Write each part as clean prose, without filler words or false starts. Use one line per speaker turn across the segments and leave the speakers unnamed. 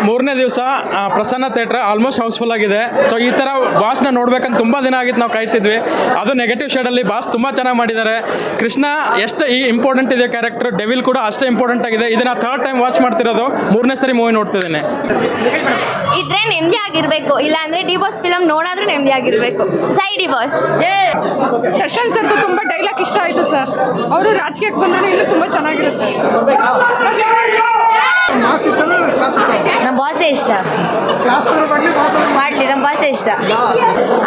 ಮೂರನೇ ದಿವಸ Prasanna theatre almost house full ಆಗಿದೆ. ಸೊ ಈ ಥರ ಬಾಸ್ನ ನೋಡ್ಬೇಕಂತ ತುಂಬ ದಿನ ಆಗಿತ್ತು, ನಾವು ಕಾಯ್ತಿದ್ವಿ. ಅದು ನೆಗೆಟಿವ್ ಶೇಡಲ್ಲಿ ಬಾಸ್ ತುಂಬ ಚೆನ್ನಾಗಿ ಮಾಡಿದ್ದಾರೆ. ಕೃಷ್ಣ ಎಷ್ಟು ಇಂಪಾರ್ಟೆಂಟ್ ಇದೆ ಕ್ಯಾರೆಕ್ಟರ್, ಡೆವಿಲ್ ಕೂಡ ಅಷ್ಟೇ ಇಂಪಾರ್ಟೆಂಟ್ ಆಗಿದೆ. ಇದನ್ನ ಥರ್ಡ್ ಟೈಮ್ ವಾಚ್ ಮಾಡ್ತಿರೋದು, ಮೂರನೇ ಸರಿ ಮೂವಿ ನೋಡ್ತಿದ್ದೇನೆ.
ಇದ್ರೆ ನೆಮ್ಮದಿ ಆಗಿರ್ಬೇಕು, ಇಲ್ಲ ಅಂದ್ರೆ ಡಿ ಬಾಸ್ ಫಿಲಮ್ ನೋಡಾದ್ರೂ ನೆಮ್ಮದಿ ಆಗಿರ್ಬೇಕು. ಜೈ ಡಿ ಬಾಸ್.
ದರ್ಶನ್ ಸರ್ದು ತುಂಬ ಡೈಲಾಗ್ ಇಷ್ಟ ಆಯಿತು ಸರ್. ಅವರು ರಾಜಕೀಯಕ್ಕೆ ಬಂದ್ರೆ ಇನ್ನೂ ತುಂಬ ಚೆನ್ನಾಗಿರುತ್ತೆ.
ನಮ್ಮ ಬಾಸೇ ಇಷ್ಟ ಮಾಡ್ಲಿ, ನಮ್ಮ ಬಾಸೇ ಇಷ್ಟ.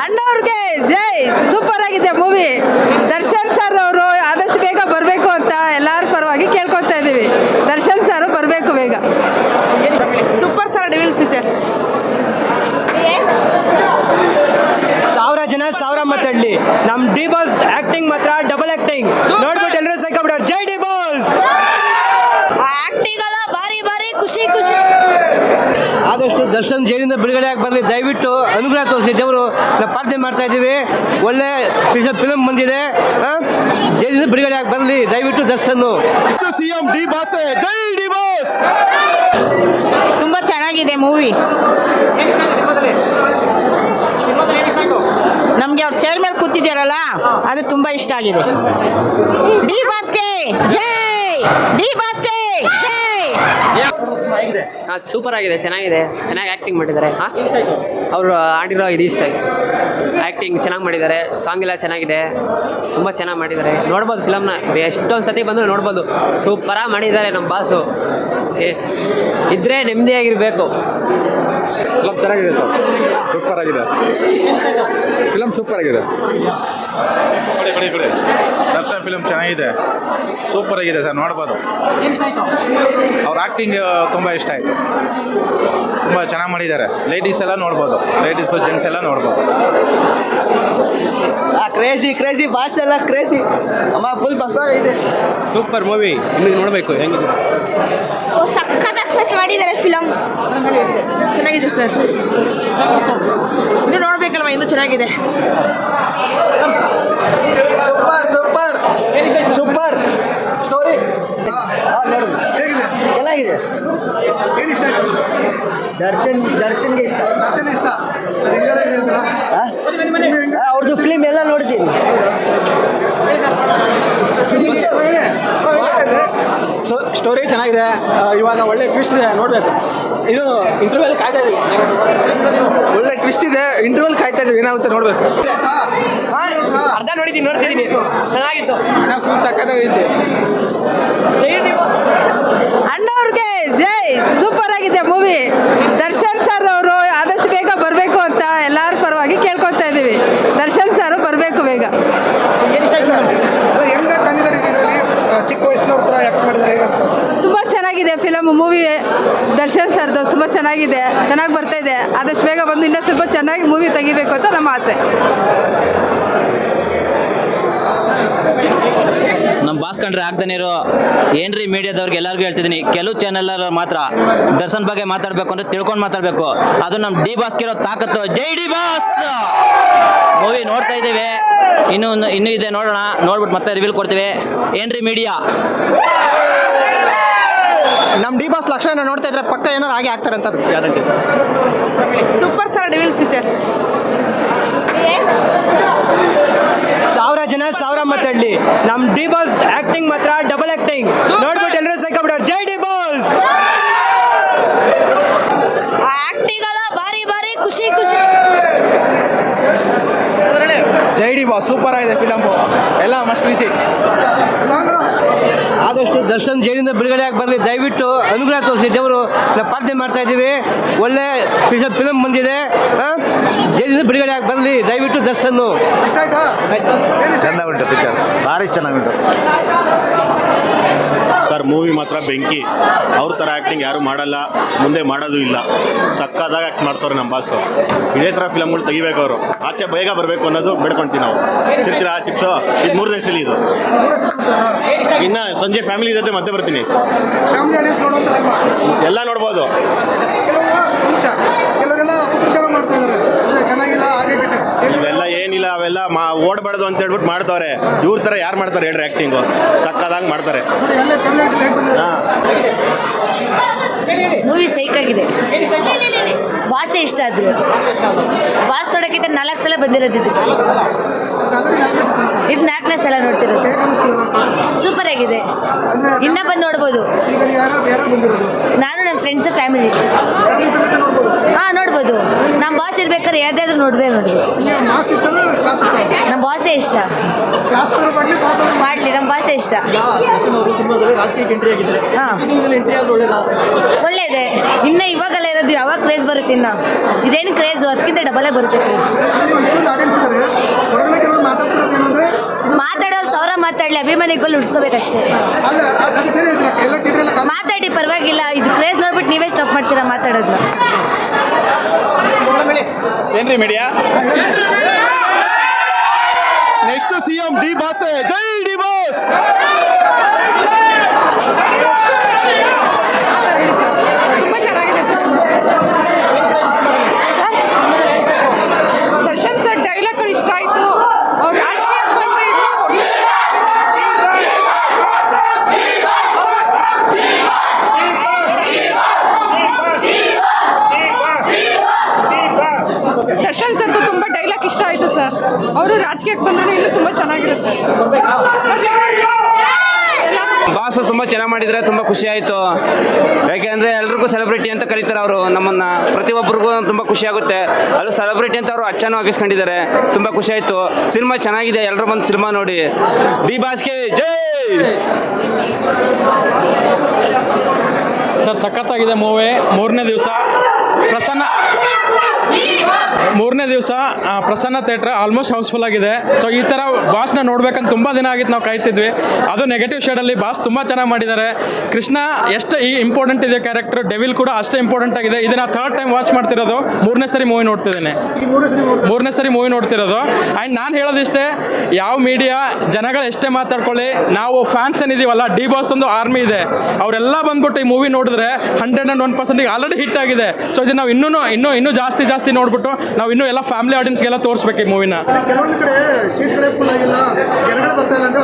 ಅಣ್ಣವ್ರಿಗೆ ಜೈ. ಸೂಪರ್ ಆಗಿದೆ ಮೂವಿ. ದರ್ಶನ್ ಸರ್ ಅವರು ಆದಷ್ಟು ಬೇಗ ಬರಬೇಕು ಅಂತ ಎಲ್ಲರ ಪರವಾಗಿ ಕೇಳ್ಕೊತಾ ಇದ್ದೀವಿ. ದರ್ಶನ್ ಸರ್ ಬರಬೇಕು ಬೇಗ. ಸೂಪರ್ ಸರ್ ಡೆವಿಲ್ ಫಿಸರ್.
ಸಾವಿರ ಜನ ಸಾವಿರ ಮಾತಾಡಲಿ, ನಮ್ಮ ಡಿ ಬಾಸ್ ಆಕ್ಟಿಂಗ್ ಮಾತ್ರ ಡಬಲ್ ಆಕ್ಟಿಂಗ್ ನೋಡ್ಬಿಟ್ಟು ಎಲ್ಲರೂ ಸೈಕಬಿಡೋರು. ಜೈ ಡಿ ಬಾಸ್.
ಆಕ್ಟಿಂಗ್ ಎಲ್ಲ ಬಾರಿ ಬಾರಿ ಖುಷಿ ಖುಷಿ.
ಆದಷ್ಟು ದರ್ಶನ್ ಜೈಲಿಂದ ಬಿಡುಗಡೆ ಆಗಿ ಬರಲಿ, ದಯವಿಟ್ಟು ಅನುಗ್ರಹ ತೋರಿಸಿ ದೇವರು. ನಾವು ಪ್ರಾರ್ಥನೆ ಮಾಡ್ತಾ ಇದ್ದೀವಿ. ಒಳ್ಳೆ ಫಿಲಮ್ ಬಂದಿದೆ, ಜೈಲಿಂದ ಬಿಡುಗಡೆ ಆಗಿ ಬರಲಿ ದಯವಿಟ್ಟು ದರ್ಶನ್.
CM D boss. ಜೈ ಡಿ ಬಾಸ್.
ತುಂಬ ಚೆನ್ನಾಗಿದೆ ಮೂವಿ. ನಮಗೆ ಅವ್ರ ಚೇರ್ ಮೇಲೆ ಕೂತಿದ್ದಾರಲ್ಲ, ಅದು ತುಂಬ ಇಷ್ಟ ಆಗಿದೆ. ಡಿ ಬಾಸ್ಗೆ ಜೈ. ಡಿ ಬಾಸ್ಗೆ ಜೈ.
ಸೂಪರ್ ಆಗಿದೆ, ಚೆನ್ನಾಗಿದೆ, ಚೆನ್ನಾಗಿ ಆ್ಯಕ್ಟಿಂಗ್ ಮಾಡಿದ್ದಾರೆ. ಅವರು ಆಡಿರೋ ಇದು ಇಷ್ಟ ಆಯಿತು. ಆ್ಯಕ್ಟಿಂಗ್ ಚೆನ್ನಾಗಿ ಮಾಡಿದ್ದಾರೆ, ಸಾಂಗ್ ಎಲ್ಲ ಚೆನ್ನಾಗಿದೆ, ತುಂಬ ಚೆನ್ನಾಗಿ ಮಾಡಿದ್ದಾರೆ. ನೋಡ್ಬೋದು ಫಿಲಮ್ನ, ಎಷ್ಟೊಂದು ಸತಿ ಬಂದು ನೋಡ್ಬೋದು. ಸೂಪರಾಗಿ ಮಾಡಿದ್ದಾರೆ ನಮ್ಮ ಬಾಸು. ಇದ್ದರೆ ನೆಮ್ಮದಿಯಾಗಿರಬೇಕು.
ಫಿಲಮ್ ಚೆನ್ನಾಗಿದೆ ಸರ್, ಸೂಪರ್ ಆಗಿದೆ ಫಿಲಮ್, ಸೂಪರ್ ಆಗಿದೆ.
ದರ್ಶನ್ ಫಿಲಮ್ ಚೆನ್ನಾಗಿದೆ, ಸೂಪರ್ ಆಗಿದೆ ಸರ್, ನೋಡ್ಬೋದು. ಅವ್ರ ಆ್ಯಕ್ಟಿಂಗ್ ತುಂಬ ಇಷ್ಟ ಆಯಿತು, ತುಂಬ ಚೆನ್ನಾಗಿ ಮಾಡಿದ್ದಾರೆ. ಲೇಡೀಸ್ ಎಲ್ಲ ನೋಡ್ಬೋದು, ಲೇಡೀಸು ಜೆಂಟ್ಸ್ ಎಲ್ಲ ನೋಡ್ಬೋದು.
ಕ್ರೇಜಿ ಕ್ರೇಜಿ ಬಾಸ್ ಎಲ್ಲ ಕ್ರೇಜಿ ಅಮ್ಮ, ಫುಲ್ ಬಸ್ ಇದೆ. ಸೂಪರ್ ಮೂವಿ, ನಿಮಗೆ ನೋಡಬೇಕು ಹೆಂಗಿದೆ.
ಸಖತ್ ಮಾಡಿದ್ದಾರೆ ಫಿಲಮ್.
ಚೆನ್ನಾಗಿದೆ ಸರ್, ಇನ್ನು ನೋಡ್ಬೇಕಲ್ವ, ಇನ್ನೂ ಚೆನ್ನಾಗಿದೆ.
Super super super story. ಚೆನ್ನಾಗಿದೆ. ದರ್ಶನ್ಗೆ ಇಷ್ಟ. ಅವ್ರದ್ದು ಫಿಲ್ಮ್ ಎಲ್ಲ ನೋಡಿದ್ದೀನಿ.
ಸ್ಟೋರಿ ಚೆನ್ನಾಗಿದೆ. ಇವಾಗ ಒಳ್ಳೆ ಟ್ವಿಸ್ಟ್ ಇದೆ, ನೋಡಬೇಕು. ಇದು ಇಂಟರ್ವ್ಯೂಲ್ ಕಾಯ್ತಾ ಇದೀವಿ, ಒಳ್ಳೆ ಟ್ವಿಸ್ಟ್ ಇದೆ. ಇಂಟರ್ವ್ಯೂಲ್ ಕಾಯ್ತಾ ಇದೀವಿ, ಏನಾಗುತ್ತೆ ನೋಡಬೇಕು.
ಅರ್ಧ ನೋಡ್ತಿದ್ದೀನಿ, ಚೆನ್ನಾಗಿತ್ತು.
ಫುಲ್ ಸಕ್ಕತ್ತಾಗೈತೆ.
ಅಣ್ಣವ್ರಿಗೆ ಜೈ. ಸೂಪರ್ ಆಗಿದೆ ಮೂವಿ. ದರ್ಶನ್ ಸರ್ ಅವರು ಆದಷ್ಟು ಬೇಗ ಬರಬೇಕು ಅಂತ ಎಲ್ಲರ ಪರವಾಗಿ ಕೇಳ್ಕೊತಾ ಇದ್ದೀವಿ. ದರ್ಶನ್ ಸರ್ ಬರಬೇಕು ಬೇಗ.
ಹೆಂಗ ತಂದಿದ್ದಾರೆ ಇದರಲ್ಲಿ, ಚಿಕ್ಕ ವಯಸ್ಸಿನವ್ರ ಥರ ಯಾಕೆ ಮಾಡಿದ್ದಾರೆ, ಹೇಗೆ ಅನ್ಸ್ತದೆ?
ತುಂಬ ಚೆನ್ನಾಗಿದೆ ಫಿಲಮ್ ಮೂವಿ. ದರ್ಶನ್ ಸರ್ದು ತುಂಬ ಚೆನ್ನಾಗಿದೆ, ಚೆನ್ನಾಗಿ ಬರ್ತಾ ಇದೆ. ಆದಷ್ಟು ಬೇಗ ಬಂದು ಇನ್ನೂ ಸ್ವಲ್ಪ ಚೆನ್ನಾಗಿ ಮೂವಿ ತೆಗಿಬೇಕು ಅಂತ ನಮ್ಮ ಆಸೆ.
ನಮ್ಮ ಬಾಸ್ ಕಂಡ್ರೆ ಆಗ್ತಾನೆ ಇರೋ ಏನ್ರಿ ಮೀಡಿಯಾದವ್ರಿಗೆ ಎಲ್ಲರಿಗೂ ಹೇಳ್ತಿದ್ದೀನಿ, ಕೆಲವು ಚಾನೆಲ್ ಮಾತ್ರ ದರ್ಶನ್ ಬಗ್ಗೆ ಮಾತಾಡಬೇಕು ಅಂದರೆ ತಿಳ್ಕೊಂಡು ಮಾತಾಡಬೇಕು. ಅದು ನಮ್ಮ ಡಿ ಬಾಸ್ಗಿರೋ ತಾಕತ್ತು. ಜೈ ಡಿ ಬಾಸ್. ಮೂವಿ ನೋಡ್ತಾ ಇದ್ದೀವಿ, ಇನ್ನೂ ಇದೆ, ನೋಡೋಣ. ನೋಡ್ಬಿಟ್ಟು ಮತ್ತೆ ರಿವೀಲ್ ಕೊಡ್ತೀವಿ. ಏನ್ರಿ ಮೀಡಿಯಾ.
ನಮ್ಮ ಡಿ ಬಾಸ್ ಲಕ್ಷಣ ನೋಡ್ತಾ ಇದ್ರೆ ಪಕ್ಕ ಏನಾರು ಹಾಗೆ ಆಗ್ತಾರೆ ಅಂತ ಗ್ಯಾರಂಟಿ.
ಸೂಪರ್ ಸರ್ ಡೆವಿಲ್ ಫಿಸರ್.
ಸಾವಿರ ಜನ ಸಾವಿರ ಮಾತಾಡಲಿ, ನಮ್ಮ ಡಿ ಬಾಸ್ ಆಕ್ಟಿಂಗ್ ಮಾತ್ರ ಡಬಲ್ ಆಕ್ಟಿಂಗ್ ನೋಡ್ಬಿಟ್ಟು ಎಲ್ಲರೂ ಸೈಕಬಿಡೋರು. ಜೈ ಡಿ ಬಾಸ್.
ಆಕ್ಟಿಂಗ್ ಎಲ್ಲ ಬಾರಿ ಬಾರಿ ಖುಷಿ ಖುಷಿ.
ಜೈ ಡಿ ಬಾಸ್. ಸೂಪರ್ ಆಗಿದೆ ಫಿಲಮು, ಎಲ್ಲ ಮಸ್ಟ್ ವಿಸಿಟ್.
ಆದಷ್ಟು ದರ್ಶನ್ ಜೈಲಿಂದ ಬಿಡುಗಡೆ ಆಗಿ ಬರಲಿ, ದಯವಿಟ್ಟು ಅನುಗ್ರಹ ತೋರಿಸಿ ದೇವರು. ನಾವು ಪ್ರಾರ್ಥನೆ ಮಾಡ್ತಾ ಇದ್ದೀವಿ. ಒಳ್ಳೆ ಫಿಲಮ್ ಬಂದಿದೆ, ಜೈಲಿಂದ ಬಿಡುಗಡೆ ಆಗಿ ಬರಲಿ ದಯವಿಟ್ಟು ದರ್ಶನ್.
ಚೆನ್ನಾಗಿ ಉಂಟು ಪಿಕ್ಚರ್, ಭಾರಿ ಚೆನ್ನಾಗುಂಟು
ಸರ್. ಮೂವಿ ಮಾತ್ರ ಬೆಂಕಿ. ಅವ್ರ ಥರ ಆ್ಯಕ್ಟಿಂಗ್ ಯಾರೂ ಮಾಡಲ್ಲ, ಮುಂದೆ ಮಾಡೋದು ಇಲ್ಲ. ಸಕ್ಕದಾಗ ಆ್ಯಕ್ಟ್ ಮಾಡ್ತಾರೆ ನಮ್ಮ ಬಾಸು. ಇದೇ ಥರ ಫಿಲಮ್ಗಳು ತೆಗಿಬೇಕು ಅವರು. ಆಚೆ ಬೇಗ ಬರಬೇಕು ಅನ್ನೋದು ಬೇಡ್ಕೊಳ್ತೀವಿ ನಾವು. ತಿರ್ತೀರಾ ಚಿಪ್ಸು? ಇದು ಮೂರನೇ ಸಲ ಇದು. ಇನ್ನು ಸಂಜೆ ಫ್ಯಾಮಿಲಿ ಜೊತೆ ಮತ್ತೆ ಬರ್ತೀನಿ, ಎಲ್ಲ ನೋಡ್ಬೋದು.
ಕೆಲವರೆಲ್ಲ ಮಾಡ್ತಾ ಇದ್ದಾರೆ, ಚೆನ್ನಾಗಿಲ್ಲ ಹಾಗೆ
ಇವೆಲ್ಲ ಏನು ಆಗಿಲ್ಲ ಅವೆಲ್ಲ ಓಡಬಾರ್ದು ಅಂತ ಹೇಳ್ಬಿಟ್ಟು ಮಾಡ್ತಾರೆ. ಇವ್ರ ಥರ ಯಾರು ಮಾಡ್ತಾರೆ ಹೇಳ್ರಿ? ಆ್ಯಕ್ಟಿಂಗು ಸಕ್ಕದಾಗಿ ಮಾಡ್ತಾರೆ.
ಮೂವಿ ಸೈಕಾಗಿದೆ. ಬಾಸೇ ಇಷ್ಟ ಆದ್ರು. ಬಾಸ್ ನೋಡೋಕ್ಕಿಂತ 4 ಸಲ ಬಂದಿರೋದು ಇದು 4ನೇ ಸಲ ನೋಡ್ತಿರೋದು. ಸೂಪರ್ ಆಗಿದೆ. ಇನ್ನೂ ಬಂದು ನೋಡ್ಬೋದು. ನಾನು ನನ್ನ ಫ್ರೆಂಡ್ಸು ಫ್ಯಾಮಿಲಿ ನೋಡ್ಬೋದು. ನಮ್ಮ ಬಾಸ್ ಇರ್ಬೇಕಾದ್ರೆ ಯಾವುದಾದ್ರೂ ನೋಡ್ಬೇಕು. ನಮ್ಮ ಬಾಸೇ ಇಷ್ಟ ಮಾಡಲಿ. ನಮ್ಮ ಬಾಸೇ ಇಷ್ಟ. ಒಳ್ಳೆಯದೇ. ಇನ್ನು ಇವಾಗೆಲ್ಲ ಇರೋದು ಯಾವಾಗ ಕ್ರೇಜ್ ಬರುತ್ತೆ? ಇನ್ನು ಇದೇನು ಕ್ರೇಜು ಅದಕ್ಕಿಂತ ಡಬಲೇ ಬರುತ್ತೆ ಕ್ರೇಜ್. ಮಾತಾಡೋರು 1000 ಮಾತಾಡಲಿ, ಅಭಿಮಾನಿಗಳು ಉಳಿಸ್ಕೋಬೇಕಷ್ಟೇ. ಮಾತಾಡಿ ಪರವಾಗಿಲ್ಲ. ಇದು ಕ್ರೇಜ್ ನೋಡ್ಬಿಟ್ಟು ನೀವೇ ಸ್ಟಾಪ್ ಮಾಡ್ತೀರಾ ಮಾತಾಡೋದನ್ನ.
ಏನ್ರಿ media?
Next CM D boss. ಜೈ ಡಿ ಬಾಸ್.
ತುಂಬ ಚೆನ್ನಾಗಿದೆ ಸರ್. ದರ್ಶನ್ ಸರ್ ಡೈಲಾಗ್ಗಳು ಇಷ್ಟ ಆಯಿತು. ಅವ್ರು ರಾಜಕೀಯಕ್ಕೆ ಬಂದರೆ ದರ್ಶನ್ ಸರ್ದು ತುಂಬ ಡೈಲಾಗ್ ಇಷ್ಟ ಆಯಿತು ಸರ್. ಅವರು ರಾಜಕೀಯಕ್ಕೆ ಬಂದರೂ ಇನ್ನೂ ತುಂಬ ಚೆನ್ನಾಗಿರುತ್ತೆ.
ಬಾಸ್ ತುಂಬ ಚೆನ್ನಾಗಿ ಮಾಡಿದರೆ ತುಂಬ ಖುಷಿ ಆಯಿತು. ಯಾಕೆಂದರೆ ಎಲ್ರಿಗೂ ಸೆಲೆಬ್ರಿಟಿ ಅಂತ ಕರೀತಾರೆ ಅವರು ನಮ್ಮನ್ನು. ಪ್ರತಿಯೊಬ್ಬರಿಗೂ ತುಂಬ ಖುಷಿಯಾಗುತ್ತೆ. ಅದು ಸೆಲೆಬ್ರಿಟಿ ಅಂತ ಅವರು ಅಚ್ಚನ್ನು ಆಗಿಸ್ಕೊಂಡಿದ್ದಾರೆ. ತುಂಬ ಖುಷಿ ಆಯಿತು. ಸಿನಿಮಾ ಚೆನ್ನಾಗಿದೆ. ಎಲ್ಲರೂ ಬಂದು ಸಿನಿಮಾ ನೋಡಿ. ಡಿ ಬಾಸ್ಗೆ ಜೈ.
ಸರ್ ಸಖತ್ತಾಗಿದೆ ಮೂವಿ. ಮೂರನೇ ದಿವಸ ಪ್ರಸನ್ನ ಥಿಯೇಟ್ರ್ ಆಲ್ಮೋಸ್ಟ್ ಹೌಸ್ಫುಲ್ ಆಗಿದೆ. ಸೊ ಈ ಥರ ಬಾಸ್ನ ನೋಡ್ಬೇಕಂತ ತುಂಬ ದಿನ ಆಗಿತ್ತು ನಾವು ಕಾಯ್ತಿದ್ವಿ. ಅದು ನೆಗೆಟಿವ್ ಶೇಡಲ್ಲಿ ಬಾಸ್ ತುಂಬ ಚೆನ್ನಾಗಿ ಮಾಡಿದ್ದಾರೆ. ಕೃಷ್ಣ ಎಷ್ಟು ಇಂಪಾರ್ಟೆಂಟ್ ಇದೆ ಕ್ಯಾರೆಕ್ಟರ್, ಡೆವಿಲ್ ಕೂಡ ಅಷ್ಟೇ ಇಂಪಾರ್ಟೆಂಟ್ ಆಗಿದೆ. ಇದನ್ನು 3rd ಟೈಮ್ ವಾಚ್ ಮಾಡ್ತಿರೋದು. 3ನೇ ಸರಿ ಮೂವಿ ನೋಡ್ತಿದ್ದೇನೆ. 3ನೇ ಸರಿ ಮೂವಿ ನೋಡ್ತಿರೋದು. ಆ್ಯಂಡ್ ನಾನು ಹೇಳೋದಿಷ್ಟೇ, ಯಾವ ಮೀಡಿಯಾ ಜನಗಳು ಎಷ್ಟೇ ಮಾತಾಡ್ಕೊಳ್ಳಿ, ನಾವು ಫ್ಯಾನ್ಸ್ ಏನಿದ್ದೀವಲ್ಲ, ಡಿ ಬಾಸ್ ಒಂದು ಆರ್ಮಿ ಇದೆ. ಅವರೆಲ್ಲ ಬಂದ್ಬಿಟ್ಟು ಈ ಮೂವಿ ನೋಡಿದ್ರೆ 101% ಆಲ್ರೆಡಿ ಹಿಟ್ ಆಗಿದೆ. ಸೊ ಇದು ನಾವು ಇನ್ನೂ ಜಾಸ್ತಿ ನೋಡ್ಬಿಟ್ಟು ನಾವು ಇನ್ನೂ ಎಲ್ಲ ಫ್ಯಾಮಿಲಿ ಆಡಿಯನ್ಸ್ಗೆಲ್ಲ ತೋರಿಸ್ಬೇಕು ಈ ಮೂವಿನ.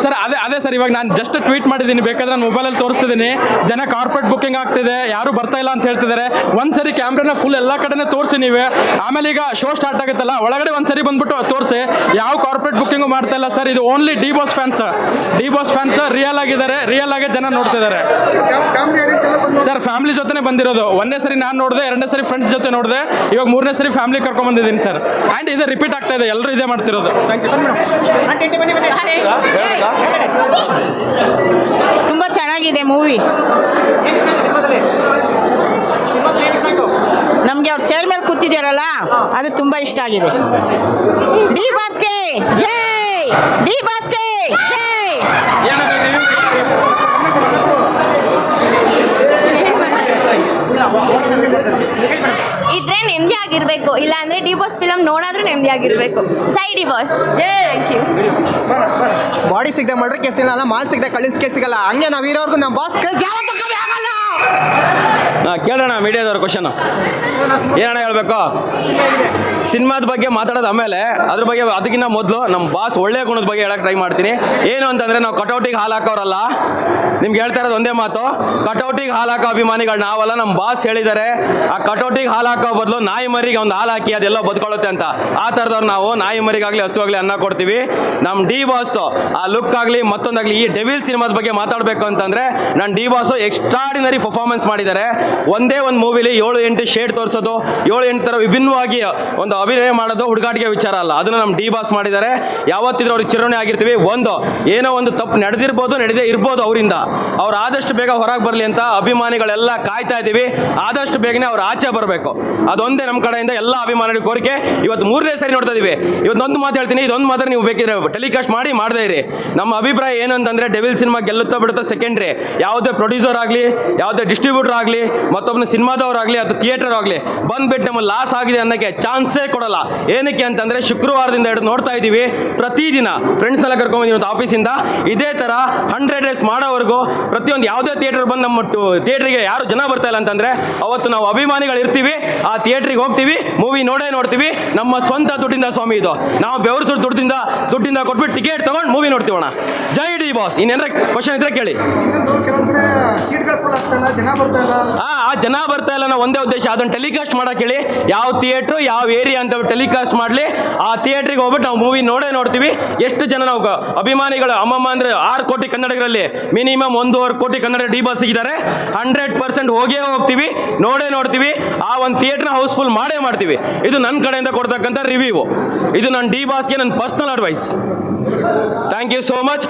ಸರ್ ಅದೇ ಸರ್, ಇವಾಗ ನಾನು ಜಸ್ಟ್ ಟ್ವೀಟ್ ಮಾಡಿದ್ದೀನಿ, ಬೇಕಾದ್ರೆ ನಾನು ಮೊಬೈಲಲ್ಲಿ ತೋರಿಸ್ತಿದ್ದೀನಿ. ಜನ ಕಾರ್ಪೊರೇಟ್ ಬುಕ್ಕಿಂಗ್ ಆಗ್ತಿದೆ, ಯಾರು ಬರ್ತಾ ಇಲ್ಲ ಅಂತ ಹೇಳ್ತಿದ್ದಾರೆ. ಒಂದ್ಸರಿ ಕ್ಯಾಮ್ರಾನ ಫುಲ್ ಎಲ್ಲ ಕಡೆನೇ ತೋರಿಸಿ ನೀವೇ. ಆಮೇಲೆ ಈಗ ಶೋ ಸ್ಟಾರ್ಟ್ ಆಗುತ್ತಲ್ಲ, ಒಳಗಡೆ ಒಂದ್ಸರಿ ಬಂದ್ಬಿಟ್ಟು ತೋರಿಸಿ. ಯಾವ ಕಾರ್ಪೊರೇಟ್ ಬುಕ್ಕಿಂಗು ಮಾಡ್ತಾ ಇಲ್ಲ ಸರ್. ಇದು only D boss fans real ಆಗಿದ್ದಾರೆ. ರಿಯಲ್ ಆಗಿ ಜನ ನೋಡ್ತಿದ್ದಾರೆ ಸರ್. ಫ್ಯಾಮಿಲಿ ಜೊತೆನೇ ಬಂದಿರೋದು. 1ನೇ ಸರಿ ನಾನು ನೋಡಿದೆ, 2ನೇ ಸರಿ ಫ್ರೆಂಡ್ಸ್ ಜೊತೆ ನೋಡಿದೆ, ಇವಾಗ 3ನೇ ಸರಿ ಫ್ಯಾಮಿಲಿ ಕರ್ಕೊಂಡ್ಬಂದಿದ್ದೀನಿ ಸರ್. ಆ್ಯಂಡ್ ಇದು ರಿಪೀಟ್ ಆಗ್ತಾ ಇದೆ. ಎಲ್ಲರೂ ಇದೇ ಮಾಡ್ತಿರೋದು.
ತುಂಬ ಚೆನ್ನಾಗಿದೆ ಮೂವಿ. ನಮಗೆ ಅವ್ರ ಚೇರ್ ಮೇಲೆ ಕೂತಿದ್ದಾರಲ್ಲ, ಅದು ತುಂಬ ಇಷ್ಟ ಆಗಿದೆ. ಡಿ ಬಾಸ್ಗೆ ಜೈ. ಡಿ ಬಾಸ್ಗೆ ಜೈ.
ಇದ್ರೆ ನೆಮ್ಮದಿ ಆಗಿರ್ಬೇಕು. ಇಲ್ಲ ಅಂದ್ರೆ ಡಿ ಬಾಸ್ ಫಿಲಮ್ ನೋಡಾದ್ರೂ ನೆಮ್ಮದಿ ಆಗಿರ್ಬೇಕು. ಜೈ ಡಿ ಬಾಸ್. ಜೈ. Thank you.
ಬಾಡಿ ಸಿಗದೆ ಮಾಡ್ರೆ ಕೇಸ್ ಸಿಗಲ್ಲ, ಮಾಲ್ ಸಿಗದೆ ಕಳಿಸ್ಕೆ ಸಿಗಲ್ಲ. ಹಂಗೆ ನಾವು ಇರೋರ್ಗು ನಮ್ಮ ಬಾಸ್ ಯಾವತ್ತೂ ಕಮ್ಮಿ ಆಗಲ್ಲ.
ಕೇಳೋಣ ಮೀಡಿಯಾದವ್ರ ಕ್ವಶನ್. ಏನಣ್ಣ ಹೇಳ್ಬೇಕು? ಸಿನಿಮಾದ ಬಗ್ಗೆ ಮಾತಾಡೋದು ಆಮೇಲೆ, ಅದ್ರ ಬಗ್ಗೆ ಅದಕ್ಕಿಂತ ಮೊದಲು ನಮ್ಮ ಬಾಸ್ ಒಳ್ಳೆ ಗುಣದ ಬಗ್ಗೆ ಹೇಳಕ್ಕೆ ಟ್ರೈ ಮಾಡ್ತೀನಿ. ಏನು ಅಂತಂದರೆ, ನಾವು ಕಟೌಟಿಗೆ ಹಾಲು ಹಾಕೋರಲ್ಲ. ನಿಮ್ಗೆ ಹೇಳ್ತಾ ಇರೋದು ಒಂದೇ ಮಾತು, ಕಟೌಟಿಗೆ ಹಾಲು ಹಾಕೋ ಅಭಿಮಾನಿಗಳು ನಾವಲ್ಲ. ನಮ್ಮ ಬಾಸ್ ಹೇಳಿದ್ದಾರೆ, ಆ ಕಟೌಟಿಗೆ ಹಾಲು ಹಾಕೋ ಬದಲು ನಾಯಿ ಮರಿಗೆ ಒಂದು ಹಾಲು ಹಾಕಿ ಅದೆಲ್ಲ ಬದುಕೊಳ್ಳುತ್ತೆ ಅಂತ. ಆ ಥರದವ್ರು ನಾವು. ನಾಯಿ ಮರಿಗಾಗಲಿ ಹಸುವಾಗಲಿ ಅನ್ನ ಕೊಡ್ತೀವಿ. ನಮ್ಮ ಡಿ ಬಾಸ್ದು ಆ ಲುಕ್ ಆಗಲಿ ಮತ್ತೊಂದಾಗಲಿ, ಈ ಡೆವಿಲ್ ಸಿನಿಮಾದ ಬಗ್ಗೆ ಮಾತಾಡಬೇಕು ಅಂತಂದರೆ, ನನ್ನ ಡಿ ಬಾಸು ಎಕ್ಸ್ಟ್ರಾಡಿನರಿ ಪರ್ಫಾರ್ಮೆನ್ಸ್ ಮಾಡಿದ್ದಾರೆ. ಒಂದೇ ಒಂದು ಮೂವಿಲಿ 7-8 ಶೇಡ್ ತೋರಿಸೋದು, 7-8 ಥರ ವಿಭಿನ್ನವಾಗಿ ಒಂದು ಅಭಿನಯ ಮಾಡೋದು ಹುಡುಗಾಟಿಗೆ ವಿಚಾರ ಅಲ್ಲ. ಅದನ್ನು ನಮ್ಮ ಡಿ ಬಾಸ್ ಮಾಡಿದ್ದಾರೆ. ಯಾವತ್ತಿದ್ರೂ ಅವ್ರಿಗೆ ಚಿರಋಣಿ ಆಗಿರ್ತೀವಿ. ಏನೋ ಒಂದು ತಪ್ಪು ನಡೆದಿರ್ಬೋದು, ನಡೆದೇ ಇರ್ಬೋದು ಅವರಿಂದ. ಅವ್ರು ಆದಷ್ಟು ಬೇಗ ಹೊರಗೆ ಬರಲಿ ಅಂತ ಅಭಿಮಾನಿಗಳೆಲ್ಲ ಕಾಯ್ತಾ ಇದ್ದೀವಿ. ಆದಷ್ಟು ಬೇಗನೆ ಅವ್ರು ಆಚೆ ಬರಬೇಕು. ಅದೊಂದೇ ನಮ್ಮ ಕಡೆಯಿಂದ ಎಲ್ಲ ಅಭಿಮಾನಿಗಳ ಕೋರಿಕೆ. ಇವತ್ತು 3ನೇ ಸರಿ ನೋಡ್ತಾ ಇದ್ದೀವಿ. ಇವತ್ತೊಂದು ಮಾತು ಹೇಳ್ತೀನಿ, ಇದೊಂದು ಮಾತ್ರ ನೀವು ಬೇಕಿದ್ರೆ ಟೆಲಿಕಾಸ್ಟ್ ಮಾಡದೇ ಇರಿ. ನಮ್ಮ ಅಭಿಪ್ರಾಯ ಏನು ಅಂತಂದರೆ, ಡೆವಿಲ್ ಸಿನಿಮಾ ಗೆಲ್ಲುತ್ತಾ ಬಿಡುತ್ತಾ ಸೆಕೆಂಡ್ರಿ. ಯಾವುದೇ ಪ್ರೊಡ್ಯೂಸರ್ ಆಗಲಿ, ಯಾವುದೇ ಡಿಸ್ಟ್ರಿಬ್ಯೂಟರ್ ಆಗಲಿ, ಮತ್ತೊಬ್ಬನ ಸಿನಿಮಾದವರಾಗಲಿ ಅಥವಾ ಥಿಯೇಟರ್ ಆಗಲಿ ಬಂದುಬಿಟ್ಟು ನಮಗೆ ಲಾಸ್ ಆಗಿದೆ ಅನ್ನೋಕ್ಕೆ ಚಾನ್ಸೇ ಕೊಡಲ್ಲ. ಏನಕ್ಕೆ ಅಂತಂದರೆ, ಶುಕ್ರವಾರದಿಂದ ಹಿಡಿದು ನೋಡ್ತಾ ಇದ್ದೀವಿ. ಪ್ರತಿದಿನ ಫ್ರೆಂಡ್ಸ್ನೆಲ್ಲ ಕರ್ಕೊಂಡ್ಬಂದಿರೋದು ಆಫೀಸಿಂದ. ಇದೇ ಥರ 100 ಡೇಸ್ ಮಾಡೋವರೆಗೂ
ಪ್ರತಿಯೊಂದು ಯಾವುದೇ ಥಿಯೇಟರ್ ಬಂದು ನಮ್ಮ ಥಿಯೇಟ್ರಿಗೆ ಯಾರು ಜನ ಬರ್ತಾ ಇಲ್ಲ ಅಂತಂದರೆ ಅವತ್ತು ನಾವು ಅಭಿಮಾನಿಗಳು ಇರ್ತೀವಿ, ಆ ಥಿಯೇಟ್ರಿಗೆ ಹೋಗ್ತೀವಿ, ಮೂವಿ ನೋಡ್ತೀವಿ. ನಮ್ಮ ಸ್ವಂತ ದುಡ್ಡಿಂದ ಸ್ವಾಮಿ ಇದು, ನಾವು ಬೆವರು ದುಡ್ಡಿಂದ ಕೊಟ್ಬಿಟ್ಟು ಟಿಕೆಟ್ ತೊಗೊಂಡು ಮೂವಿ ನೋಡ್ತೀವಣ್ಣ. ಜೈ ಡಿ ಬಾಸ್. ಇನ್ನೇನಾರ ಕ್ವಶನ್ ಇದ್ರೆ ಕೇಳಿ. ಆ ಜನ ಬರ್ತಾ ಇಲ್ಲ ಅನ್ನೋ ಒಂದೇ ಉದ್ದೇಶ, ಅದನ್ನು ಟೆಲಿಕಾಸ್ಟ್ ಮಾಡಕ್ಕೆ ಹೇಳಿ. ಯಾವ ಥಿಯೇಟ್ರು ಯಾವ ಏರಿಯಾ ಅಂತ ಟೆಲಿಕಾಸ್ಟ್ ಮಾಡಲಿ, ಆ ಥಿಯೇಟ್ರಿಗೆ ಹೋಗ್ಬಿಟ್ಟು ನಾವು ಮೂವಿ ನೋಡ್ತೀವಿ. ಎಷ್ಟು ಜನ ನಾವು ಅಭಿಮಾನಿಗಳು ಅಮ್ಮಮ್ಮ ಅಂದರೆ 6 ಕೋಟಿ ಕನ್ನಡಿಗರಲ್ಲಿ ಮಿನಿಮಮ್ 1.5 ಕೋಟಿ ಕನ್ನಡ ಡಿ ಬಾಸ್ ಸಿಗಿದ್ದಾರೆ. 100% ಹೋಗ್ತೀವಿ, ನೋಡ್ತೀವಿ. ಆ ಒಂದು ಥಿಯೇಟ್ರ್ನ ಹೌಸ್ಫುಲ್ ಮಾಡ್ತೀವಿ. ಇದು ನನ್ನ ಕಡೆಯಿಂದ ಕೊಡ್ತಕ್ಕಂಥ ರಿವ್ಯೂ. ಇದು ನನ್ನ ಡಿ ಬಾಸ್ಗೆ ನನ್ನ personal advice. Thank you so much.